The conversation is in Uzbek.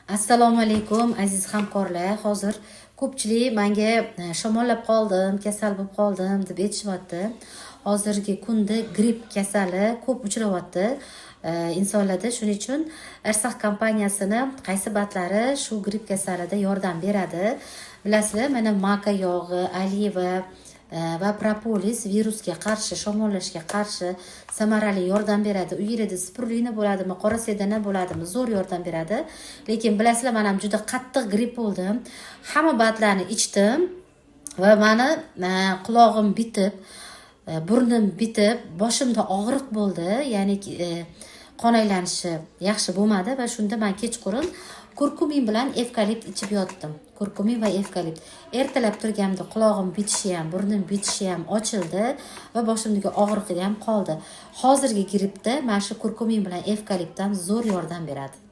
Assalomu alaykum aziz hamkorlar. Hozir ko'pchilik menga shamollab qoldim, kasal bo'lib qoldim deb aytishyapti. Hozirgi kunda gripp kasali ko'p uchrayapti insonlarda. Shuning uchun Arsaq kompaniyasini qaysi batlari shu gripp kasalida yordam beradi. Bilasizlar, mana maka yog'i, oliva va propolis virusga qarshi, shamollashga qarshi samarali yordam beradi. U yerda spirulina bo'ladimi, qora sedana bo'ladimi, zo'r yordam beradi. Lekin bilasizlar, men ham juda qattiq gripp bo'ldim. Hamma batlarni ichdim va meni qulog'im bitib, burnim bitib, boshimda og'riq bo'ldi. Ya'ni qon aylanishi yaxshi bo'lmadi va shunda men kechqurun kurkumin bilan evkalipt ichib yotdim. Kurkumin va evkalipt. Ertalab turganimda qulog'im bitishi ham, burnim bitishi ham ochildi va boshimdagi og'riq ham qoldi. Hozirgi grippda mana shu kurkumin bilan evkaliptdan zo'r yordam beradi.